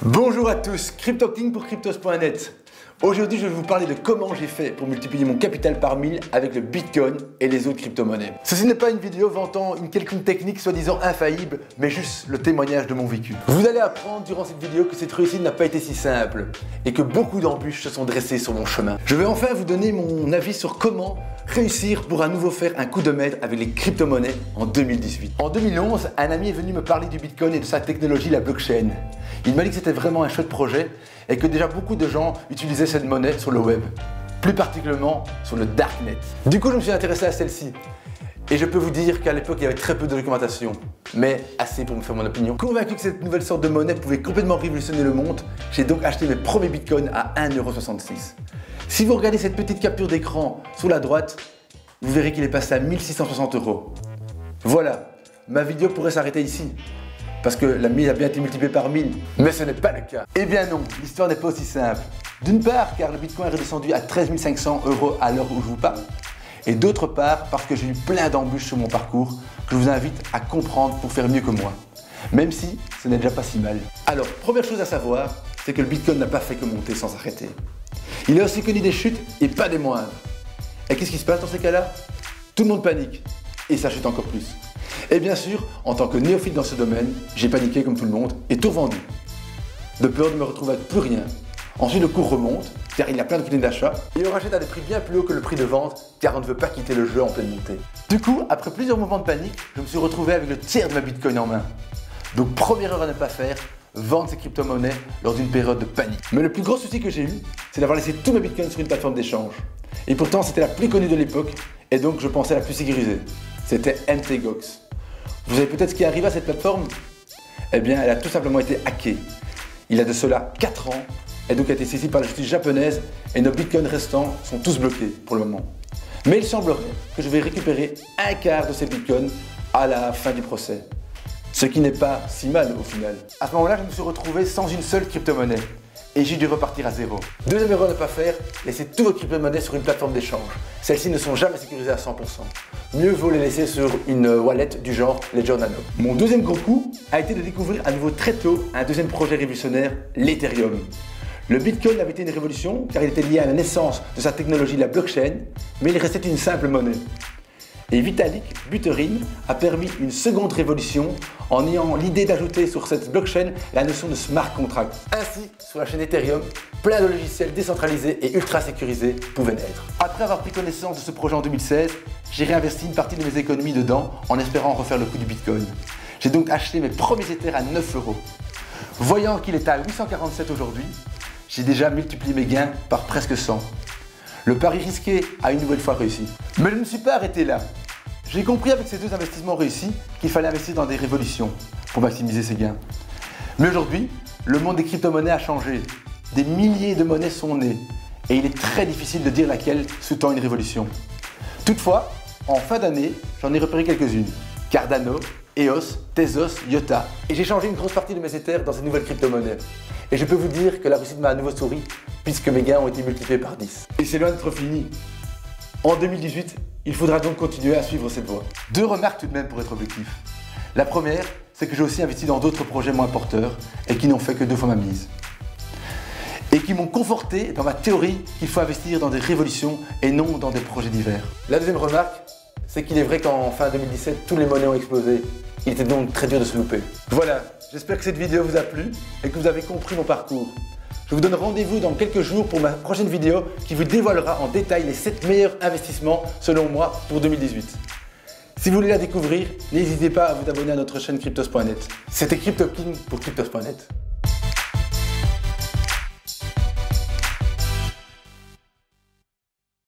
Bonjour à tous, CryptoKing pour Cryptos.net. Aujourd'hui, je vais vous parler de comment j'ai fait pour multiplier mon capital par 1000 avec le Bitcoin et les autres crypto-monnaies. Ceci n'est pas une vidéo vantant une quelconque technique soi-disant infaillible, mais juste le témoignage de mon vécu. Vous allez apprendre durant cette vidéo que cette réussite n'a pas été si simple et que beaucoup d'embûches se sont dressées sur mon chemin. Je vais enfin vous donner mon avis sur comment réussir pour à nouveau faire un coup de maître avec les crypto-monnaies en 2018. En 2011, un ami est venu me parler du Bitcoin et de sa technologie, la blockchain. Il m'a dit que c'était vraiment un chouette projet et que déjà beaucoup de gens utilisaient cette monnaie sur le web, plus particulièrement sur le darknet. Du coup, je me suis intéressé à celle-ci et je peux vous dire qu'à l'époque, il y avait très peu de documentation, mais assez pour me faire mon opinion. Convaincu que cette nouvelle sorte de monnaie pouvait complètement révolutionner le monde, j'ai donc acheté mes premiers bitcoins à 1,66 €. Si vous regardez cette petite capture d'écran sur la droite, vous verrez qu'il est passé à 1660 €. Voilà, ma vidéo pourrait s'arrêter ici, parce que la mise a bien été multipliée par 1000, mais ce n'est pas le cas. Eh bien non, l'histoire n'est pas aussi simple. D'une part, car le Bitcoin est redescendu à 13 500 € à l'heure où je vous parle, et d'autre part, parce que j'ai eu plein d'embûches sur mon parcours que je vous invite à comprendre pour faire mieux que moi, même si ce n'est déjà pas si mal. Alors, première chose à savoir, c'est que le Bitcoin n'a pas fait que monter sans s'arrêter. Il a aussi connu des chutes et pas des moindres. Et qu'est-ce qui se passe dans ces cas-là? Tout le monde panique, et ça chute encore plus. Et bien sûr, en tant que néophyte dans ce domaine, j'ai paniqué comme tout le monde et tout vendu, de peur de me retrouver avec plus rien. Ensuite, le cours remonte, car il y a plein de clés d'achat, et on rachète à des prix bien plus hauts que le prix de vente, car on ne veut pas quitter le jeu en pleine montée. Du coup, après plusieurs moments de panique, je me suis retrouvé avec le tiers de ma Bitcoin en main. Donc première erreur à ne pas faire, vendre ces crypto-monnaies lors d'une période de panique. Mais le plus gros souci que j'ai eu, c'est d'avoir laissé tous mes bitcoins sur une plateforme d'échange. Et pourtant, c'était la plus connue de l'époque, et donc je pensais la plus sécurisée. C'était MTGOX. Vous savez peut-être ce qui est arrivé à cette plateforme? Eh bien, elle a tout simplement été hackée. Il y a de cela 4 ans, et donc a été saisie par la justice japonaise, et nos bitcoins restants sont tous bloqués pour le moment. Mais il semblerait que je vais récupérer un quart de ces bitcoins à la fin du procès. Ce qui n'est pas si mal au final. À ce moment-là, je me suis retrouvé sans une seule crypto-monnaie et j'ai dû repartir à zéro. Deuxième erreur à ne pas faire, laissez tous vos crypto-monnaies sur une plateforme d'échange. Celles-ci ne sont jamais sécurisées à 100%. Mieux vaut les laisser sur une wallet du genre Ledger Nano. Mon deuxième gros coup a été de découvrir à nouveau très tôt un deuxième projet révolutionnaire, l'Ethereum. Le Bitcoin avait été une révolution car il était lié à la naissance de sa technologie, la blockchain, mais il restait une simple monnaie. Et Vitalik Buterin a permis une seconde révolution en ayant l'idée d'ajouter sur cette blockchain la notion de smart contract. Ainsi, sur la chaîne Ethereum, plein de logiciels décentralisés et ultra sécurisés pouvaient naître. Après avoir pris connaissance de ce projet en 2016, j'ai réinvesti une partie de mes économies dedans en espérant refaire le coup du Bitcoin. J'ai donc acheté mes premiers Ethers à 9 €. Voyant qu'il est à 847 aujourd'hui, j'ai déjà multiplié mes gains par presque 100. Le pari risqué a une nouvelle fois réussi. Mais je ne me suis pas arrêté là. J'ai compris avec ces deux investissements réussis qu'il fallait investir dans des révolutions pour maximiser ses gains. Mais aujourd'hui, le monde des crypto-monnaies a changé. Des milliers de monnaies sont nées et il est très difficile de dire laquelle sous-tend une révolution. Toutefois, en fin d'année, j'en ai repéré quelques-unes. Cardano, EOS, Tezos, IOTA. Et j'ai changé une grosse partie de mes Ethers dans ces nouvelles crypto-monnaies. Et je peux vous dire que la réussite m'a à nouveau souri puisque mes gains ont été multipliés par 10. Et c'est loin d'être fini. En 2018, il faudra donc continuer à suivre cette voie. Deux remarques tout de même pour être objectif. La première, c'est que j'ai aussi investi dans d'autres projets moins porteurs et qui n'ont fait que 2 fois ma mise. Et qui m'ont conforté dans ma théorie qu'il faut investir dans des révolutions et non dans des projets divers. La deuxième remarque, c'est qu'il est vrai qu'en fin 2017, tous les monnaies ont explosé. Il était donc très dur de se louper. Voilà, j'espère que cette vidéo vous a plu et que vous avez compris mon parcours. Je vous donne rendez-vous dans quelques jours pour ma prochaine vidéo qui vous dévoilera en détail les 7 meilleurs investissements selon moi pour 2018. Si vous voulez la découvrir, n'hésitez pas à vous abonner à notre chaîne Cryptos.net. C'était CryptoKing pour Cryptos.net.